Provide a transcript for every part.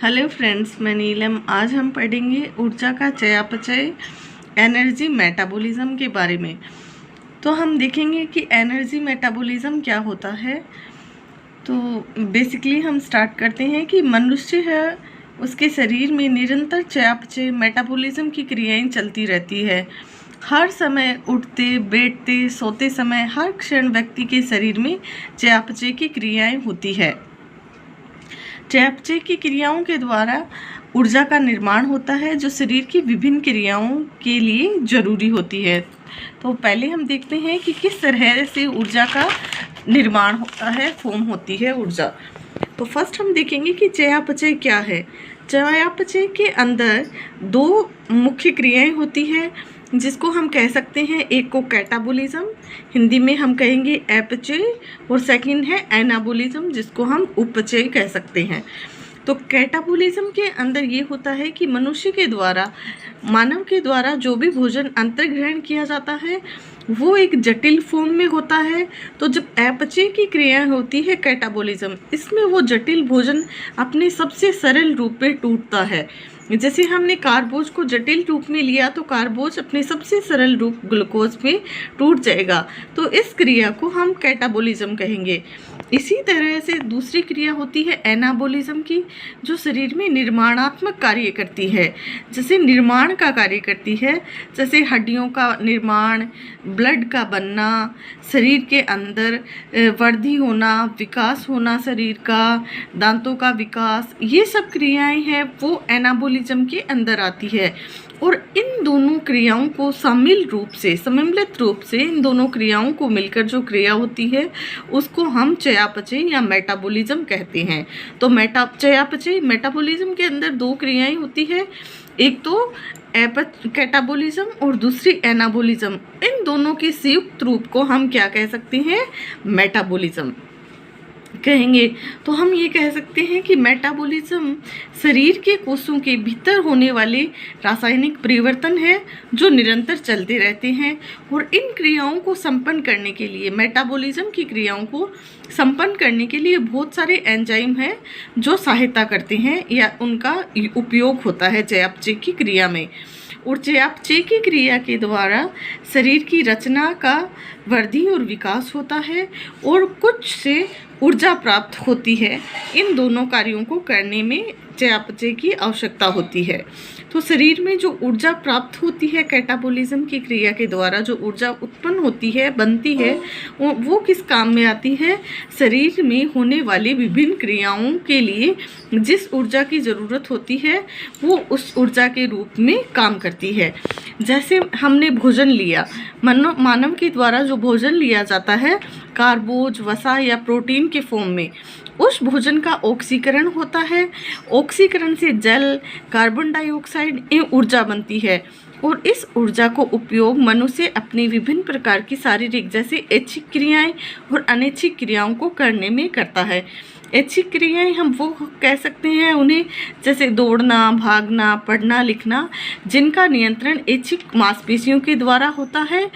Hello friends, मैं नीलम। आज हम पढ़ेंगे ऊर्जा का चयापचय, एनर्जी मेटाबॉलिज्म के बारे में। तो हम देखेंगे कि एनर्जी मेटाबॉलिज्म क्या होता है। तो बेसिकली हम स्टार्ट करते हैं कि मनुष्य है, उसके शरीर में निरंतर चयापचय मेटाबॉलिज्म की क्रियाएं चलती रहती है। हर समय उठते बैठते सोते समय हर क्षण व्यक्ति के शरीर में चयापचय की क्रियाएं होती है। चयापचय की क्रियाओं के द्वारा ऊर्जा का निर्माण होता है, जो शरीर की विभिन्न क्रियाओं के लिए जरूरी होती है। तो पहले हम देखते हैं कि किस तरह से ऊर्जा का निर्माण होता है, फॉर्म होती है ऊर्जा। तो फर्स्ट हम देखेंगे कि चयापचय क्या है। चयापचय के अंदर दो मुख्य क्रियाएं होती है, जिसको हम कह सकते हैं, एक को कैटाबोलिज्म, हिंदी में हम कहेंगे अपचय, और सेकंड है एनाबोलिज्म, जिसको हम उपचय कह सकते हैं। तो कैटाबोलिज्म के अंदर ये होता है कि मनुष्य के द्वारा, मानव के द्वारा जो भी भोजन अंतर्ग्रहण किया जाता है वो एक जटिल फॉर्म में होता है। तो जब अपचय की क्रिया होती है कैटाबोलिज्म, इसमें वो जटिल भोजन अपने सबसे सरल रूप में टूटता है। जैसे हमने कार्बोज को जटिल रूप में लिया तो कार्बोज अपने सबसे सरल रूप ग्लूकोज में टूट जाएगा। तो इस क्रिया को हम कैटाबोलिज्म कहेंगे। इसी तरह से दूसरी क्रिया होती है एनाबोलिज्म की, जो शरीर में निर्माणात्मक कार्य करती है, जैसे निर्माण का कार्य करती है, जैसे हड्डियों का निर्माण, ब्लड का बनना, शरीर के अंदर वृद्धि होना, विकास होना शरीर का, दांतों का विकास, ये सब क्रियाएं हैं वो एनाबोलिज्म के अंदर आती है। और इन दोनों क्रियाओं को सम्मिलित रूप से इन दोनों क्रियाओं को मिलकर जो क्रिया होती है उसको हम चयापचय या मेटाबॉलिज्म कहते हैं। तो चयापचय मेटाबॉलिज्म के अंदर दो क्रियाएं होती है, एक तो कैटाबोलिज्म और दूसरी एनाबोलिज्म। इन दोनों के संयुक्त रूप को हम क्या कह सकते हैं, मेटाबॉलिज्म कहेंगे। तो हम ये कह सकते हैं कि मेटाबॉलिज्म शरीर के कोषों के भीतर होने वाले रासायनिक परिवर्तन है जो निरंतर चलते रहते हैं। और इन क्रियाओं को संपन्न करने के लिए, मेटाबॉलिज्म की क्रियाओं को संपन्न करने के लिए बहुत सारे एंजाइम हैं जो सहायता करते हैं या उनका उपयोग होता है चयापचय की क्रिया में। और चयापचय की क्रिया के द्वारा शरीर की रचना का वृद्धि और विकास होता है और कुछ से ऊर्जा प्राप्त होती है। इन दोनों कार्यों को करने में चयापचय की आवश्यकता होती है। तो शरीर में जो ऊर्जा प्राप्त होती है कैटाबोलिज्म की क्रिया के द्वारा, जो ऊर्जा उत्पन्न होती है, बनती है, वो किस काम में आती है, शरीर में होने वाली विभिन्न क्रियाओं के लिए जिस ऊर्जा की ज़रूरत होती है वो उस ऊर्जा के रूप में काम करती है। जैसे हमने भोजन लिया, मानव के द्वारा जो भोजन लिया जाता है कार्बोज, वसा या प्रोटीन के फॉर्म में, उस भोजन का ऑक्सीकरण होता है। ऑक्सीकरण से जल, कार्बन डाइऑक्साइड, ये ऊर्जा बनती है। और इस ऊर्जा को उपयोग मनुष्य अपनी विभिन्न प्रकार की शारीरिक, जैसे ऐच्छिक क्रियाएं और अनैच्छिक क्रियाओं को करने में करता है। ऐच्छिक क्रियाएं हम वो कह सकते हैं उन्हें, जैसे दौड़ना, भागना, पढ़ना, लिखना, जिनका नियंत्रण ऐच्छिक मांसपेशियों के द्वारा होता है।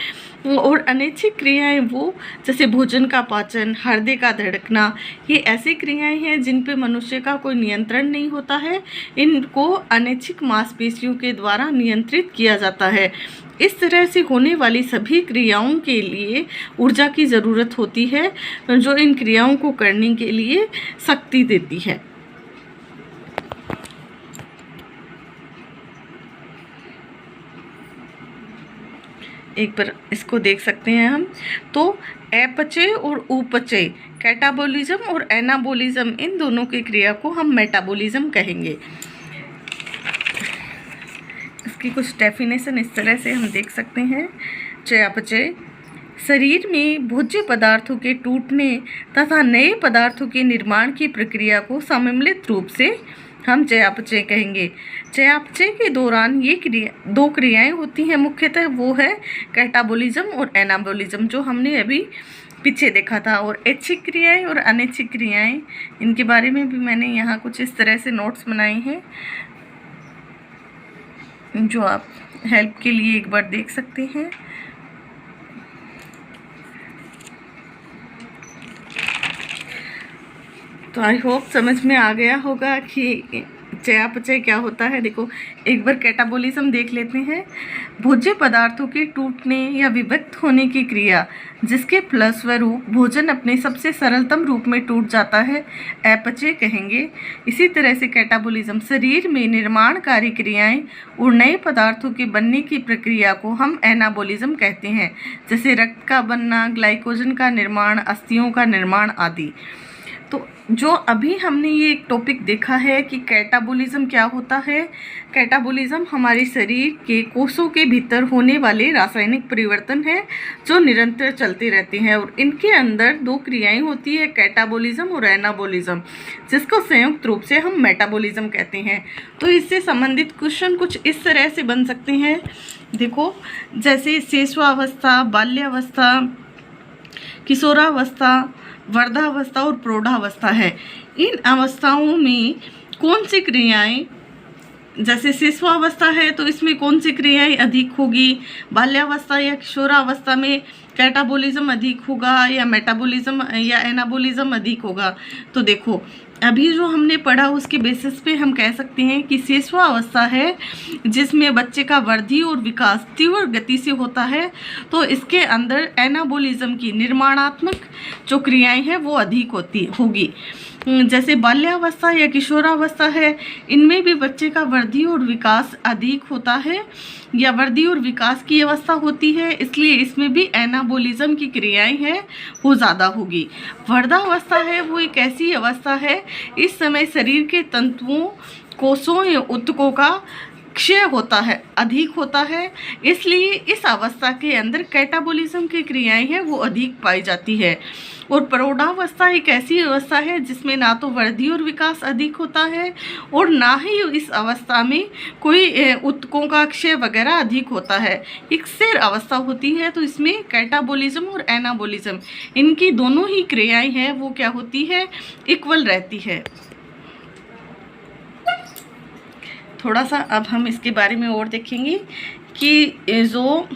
और अनैच्छिक क्रियाएं वो, जैसे भोजन का पाचन, हृदय का धड़कना, ये ऐसी क्रियाएं हैं जिन पे मनुष्य का कोई नियंत्रण नहीं होता है। इनको अनैच्छिक मांसपेशियों के द्वारा नियंत्रित किया जाता है। इस तरह से होने वाली सभी क्रियाओं के लिए ऊर्जा की ज़रूरत होती है, जो इन क्रियाओं को करने के लिए शक्ति देती है। एक बार इसको देख सकते हैं हम। तो अपचय और उपचय, कैटाबोलिज्म और एनाबोलिज्म, इन दोनों की क्रिया को हम मेटाबोलिज्म कहेंगे। इसकी कुछ डेफिनेशन इस तरह से हम देख सकते हैं। चयापचय शरीर में भोज्य पदार्थों के टूटने तथा नए पदार्थों के निर्माण की प्रक्रिया को सम्मिलित रूप से हम चयापचय कहेंगे। चयापचय के दौरान ये दो क्रियाएं होती हैं मुख्यतः, वो है कैटाबोलिज्म और एनाबोलिज्म, जो हमने अभी पीछे देखा था। और ऐच्छिक क्रियाएं और अनैच्छिक क्रियाएं, इनके बारे में भी मैंने यहाँ कुछ इस तरह से नोट्स बनाए हैं, जो आप हेल्प के लिए एक बार देख सकते हैं। तो आई होप समझ में आ गया होगा कि चयापचय क्या होता है, देखो एक बार कैटाबोलिज्म देख लेते हैं। भोज्य पदार्थों के टूटने या विभक्त होने की क्रिया जिसके फलस्वरूप भोजन अपने सबसे सरलतम रूप में टूट जाता है, अपचय कहेंगे। इसी तरह से कैटाबोलिज्म शरीर में निर्माणकारी क्रियाएं और नए पदार्थों के बनने की प्रक्रिया को हम एनाबोलिज्म कहते हैं, जैसे रक्त का बनना, ग्लाइकोजन का निर्माण, अस्थियों का निर्माण आदि। तो जो अभी हमने ये एक टॉपिक देखा है कि कैटाबोलिज्म क्या होता है। कैटाबोलिज्म हमारे शरीर के कोषों के भीतर होने वाले रासायनिक परिवर्तन है जो निरंतर चलते रहते हैं, और इनके अंदर दो क्रियाएं होती है, कैटाबोलिज्म और एनाबोलिज्म, जिसको संयुक्त रूप से हम मेटाबोलिज्म कहते हैं। तो इससे संबंधित क्वेश्चन कुछ इस तरह से बन सकते हैं, देखो जैसे शिशुआवस्था, बाल्यावस्था, किशोरावस्था, वृद्धावस्था और प्रौढ़ावस्था है। इन अवस्थाओं में कौन सी क्रियाएं, जैसे शिशुआवस्था है तो इसमें कौन सी क्रियाएं अधिक होगी, बाल्यावस्था या किशोरावस्था में कैटाबोलिज्म अधिक होगा या मेटाबोलिज्म या एनाबोलिज्म अधिक होगा। तो देखो अभी जो हमने पढ़ा उसके बेसिस पे हम कह सकते हैं कि शिशुआवस्था है जिसमें बच्चे का वृद्धि और विकास तीव्र गति से होता है, तो इसके अंदर एनाबोलिज्म की निर्माणात्मक जो क्रियाएं हैं वो अधिक होगी। जैसे बाल्यावस्था या किशोरावस्था है, इनमें भी बच्चे का वृद्धि और विकास अधिक होता है या वृद्धि और विकास की अवस्था होती है, इसलिए इसमें भी एनाबोलिज्म की क्रियाएं हैं वो ज़्यादा होगी। वृद्धावस्था है वो एक ऐसी अवस्था है, इस समय शरीर के तंतुओं, कोषों या ऊतकों का क्षय होता है, अधिक होता है, इसलिए इस अवस्था के अंदर कैटाबोलिज्म की क्रियाएं हैं वो अधिक पाई जाती है। और प्रौढ़ावस्था एक ऐसी अवस्था है जिसमें ना तो वृद्धि और विकास अधिक होता है और ना ही इस अवस्था में कोई ऊतकों का क्षय वगैरह अधिक होता है, एक स्थिर अवस्था होती है। तो इसमें कैटाबोलिज्म और एनाबोलिज्म इनकी दोनों ही क्रियाएं हैं वो क्या होती है, इक्वल रहती है। थोड़ा सा अब हम इसके बारे में और देखेंगे कि जो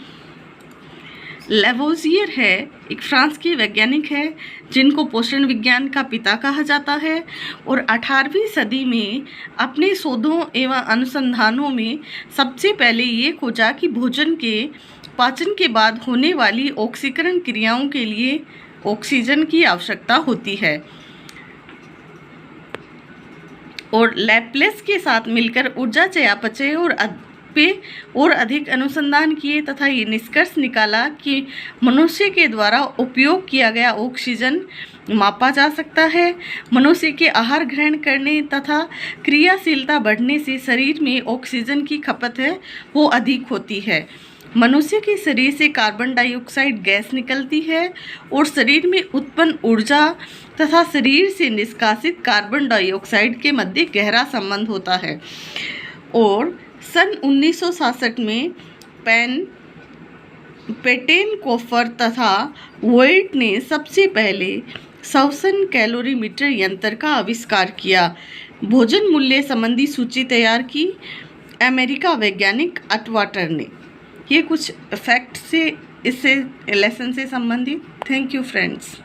लेवोजियर है एक फ्रांस के वैज्ञानिक है जिनको पोषण विज्ञान का पिता कहा जाता है, और 18वीं सदी में अपने शोधों एवं अनुसंधानों में सबसे पहले ये खोजा कि भोजन के पाचन के बाद होने वाली ऑक्सीकरण क्रियाओं के लिए ऑक्सीजन की आवश्यकता होती है। और लैप्लेस के साथ मिलकर ऊर्जा चयापचय और अधिक अनुसंधान किए तथा ये निष्कर्ष निकाला कि मनुष्य के द्वारा उपयोग किया गया ऑक्सीजन मापा जा सकता है। मनुष्य के आहार ग्रहण करने तथा क्रियाशीलता बढ़ने से शरीर में ऑक्सीजन की खपत है वो अधिक होती है। मनुष्य के शरीर से कार्बन डाइऑक्साइड गैस निकलती है और शरीर में उत्पन्न ऊर्जा तथा शरीर से निष्कासित कार्बन डाइऑक्साइड के मध्य गहरा संबंध होता है। और सन 1966 में पेटेनकोफर तथा वोइट ने सबसे पहले श्वसन कैलोरीमीटर यंत्र का आविष्कार किया। भोजन मूल्य संबंधी सूची तैयार की अमेरिका वैज्ञानिक अटवाटर ने। ये कुछ फैक्ट से इससे लेसन से संबंधित। Thank you friends.